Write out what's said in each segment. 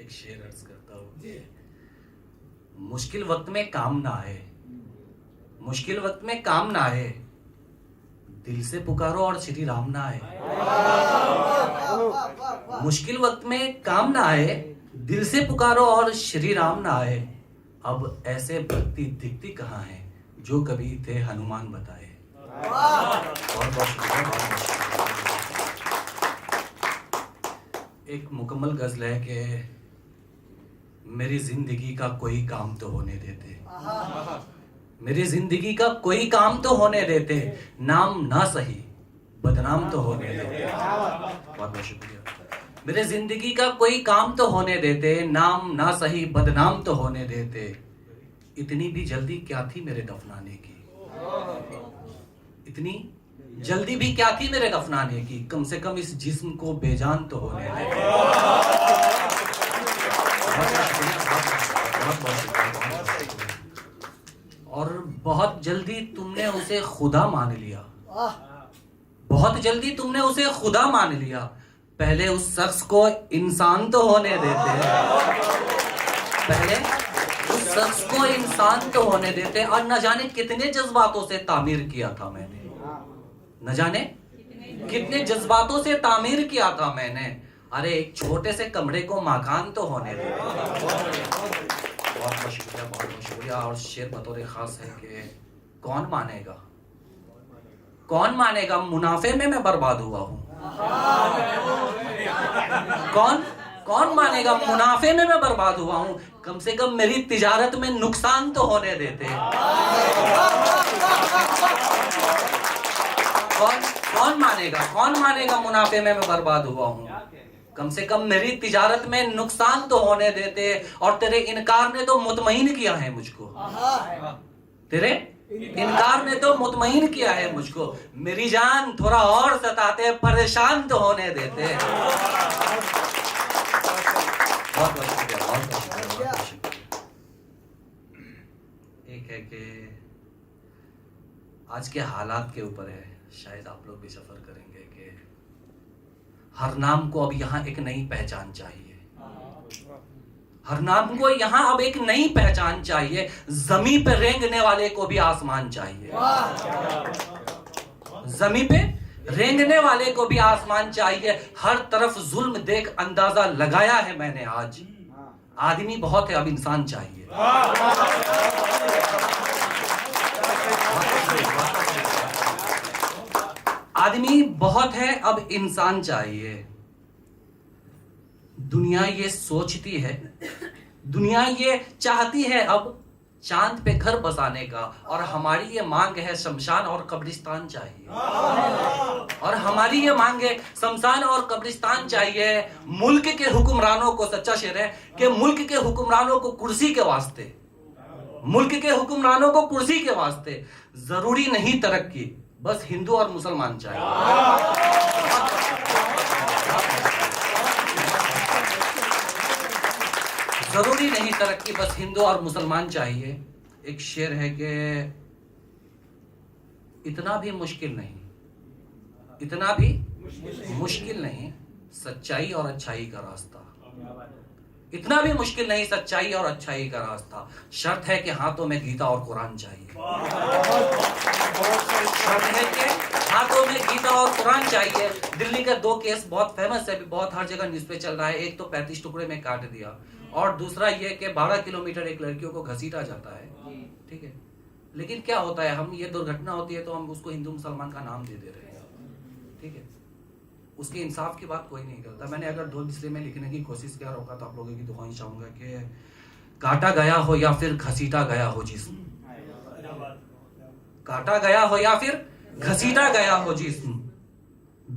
एक शेर अर्ज करता हूँ। मुश्किल वक्त में काम ना आए, मुश्किल वक्त में काम ना आए, दिल से पुकारो और श्री राम ना आए। मुश्किल वक्त में काम ना आए, दिल से पुकारो और श्री राम ना आए। अब ऐसे भक्ति दिखती कहाँ है जो कभी थे हनुमान बताए। बहुत बहुत शुक्रिया, बहुत बहुत शुक्रिया। एक मुकम्मल गजल है कि मेरी जिंदगी का कोई काम तो होने देते, मेरी जिंदगी का कोई काम तो होने देते, नाम ना सही बदनाम तो होने देते। बहुत बहुत शुक्रिया। मेरे जिंदगी का कोई काम तो होने देते, नाम ना सही बदनाम तो होने देते। इतनी भी जल्दी क्या थी मेरे दफनाने की, इतनी जल्दी भी क्या थी मेरे दफनाने की, कम से कम इस जिस्म को बेजान तो होने देते। और बहुत जल्दी तुमने उसे खुदा मान लिया, बहुत जल्दी तुमने उसे खुदा मान लिया। पहले उस शख्स को इंसान तो होने देते, पहले उस शख्स को इंसान तो होने देते। और न जाने कितने जज्बातों से तामीर किया था मैंने, न जाने कितने जज्बातों से तामीर किया था मैंने। अरे एक छोटे से कमरे को मकान तो होने देते। बहुत बहुत शुक्रिया, बहुत बहुत शुक्रिया। और शेर बतौर खास है कि कौन मानेगा, कौन मानेगा मुनाफे में मैं बर्बाद हुआ हूं। कौन कौन मानेगा मुनाफे में मैं बर्बाद हुआ हूं। कम से कम मेरी तिजारत में नुकसान तो होने देते। कौन मानेगा, कौन मानेगा मुनाफे में मैं बर्बाद हुआ हूं। कम से कम मेरी तिजारत में नुकसान तो होने देते। और तेरे इनकार ने तो मुतमईन किया है मुझको, तेरे इनकार ने तो मुतमईन किया है मुझको। मेरी जान थोड़ा और सताते, परेशान तो होने देते। बहुत बहुत शुक्रिया, बहुत बहुत शुक्रिया, बहुत शुक्रिया। एक है कि आज के हालात के ऊपर है, शायद आप लोग भी सफर करेंगे कि हर नाम को अब यहाँ एक नई पहचान चाहिए, हर नाम को यहाँ अब एक नई पहचान चाहिए। जमीन पे रेंगने वाले को भी आसमान चाहिए, जमीन पे रेंगने वाले को भी आसमान चाहिए। हर तरफ जुल्म देख अंदाजा लगाया है मैंने आज, आदमी बहुत है अब इंसान चाहिए। आदमी बहुत है अब इंसान चाहिए। दुनिया ये सोचती है, दुनिया ये चाहती है अब चांद पे घर बसाने का, और हमारी ये मांग है शमशान और कब्रिस्तान चाहिए। और हमारी ये मांग है शमशान और कब्रिस्तान चाहिए। मुल्क के हुक्मरानों को, सच्चा शेर है कि मुल्क के हुक्मरानों को कुर्सी के वास्ते, मुल्क के हुक्मरानों को कुर्सी के वास्ते जरूरी नहीं तरक्की, बस हिंदू और मुसलमान चाहिए। जरूरी नहीं तरक्की, बस हिंदू और मुसलमान चाहिए। एक शेर है कि इतना भी मुश्किल नहीं, इतना भी मुश्किल नहीं सच्चाई और अच्छाई का रास्ता, इतना भी मुश्किल नहीं सच्चाई और अच्छाई का रास्ता। शर्त है कि हाथों में गीता और कुरान चाहिए, शर्त है कि हाथों में गीता और कुरान चाहिए। दिल्ली का 2 केस बहुत फेमस है, बहुत हर जगह न्यूज पे चल रहा है। एक तो 35 टुकड़े में काट दिया, और दूसरा ये कि 12 किलोमीटर एक लड़कियों को घसीटा जाता है, ठीक है। लेकिन क्या होता है, हम ये दुर्घटना होती है तो हम उसको हिंदू मुसलमान का नाम दे दे रहे हैं, ठीक है। उसके इंसाफ की बात कोई नहीं करता। मैंने अगर 2 बिस्ले में लिखने की कोशिश किया होगा तो आप लोगों की दुआएं चाहूंगा कि काटा गया हो या फिर घसीटा गया हो जिस्म, काटा गया हो या फिर घसीटा गया हो जिस्म,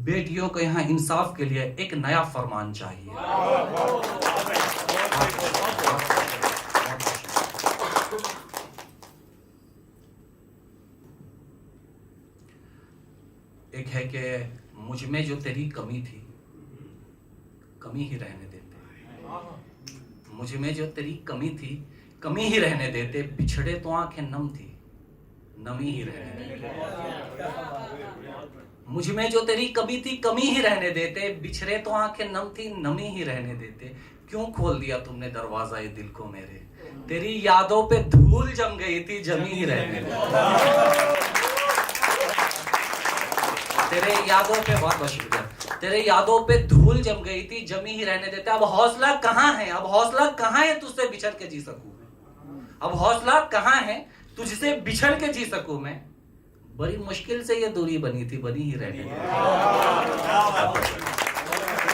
बेटियों को यहाँ इंसाफ के लिए एक नया फरमान चाहिए। एक है कि मुझ में जो तेरी कमी थी, कमी ही रहने देते। मुझ में जो तेरी कमी थी, कमी ही रहने देते। बिछड़े तो आंखें नम थी, नमी ही रहने देते। मुझ में जो तेरी कमी थी कमी ही रहने देते, बिछड़े तो आंखें नम थी नमी ही रहने देते। क्यों खोल दिया तुमने दरवाजा ये दिल को मेरे, तेरी यादों पे धूल जम गई थी जमी ही रहने देते। तेरे यादों पे, बहुत बहुत शुक्रिया, तेरे यादों पे धूल जम गई थी जमी ही रहने देते। अब हौसला कहाँ है, अब हौसला कहाँ है तुझसे बिछड़ के जी सकूं, अब हौसला कहाँ है तुझसे बिछड़ के जी सकूं मैं। बड़ी मुश्किल से ये दूरी बनी थी, बनी ही रहने देते।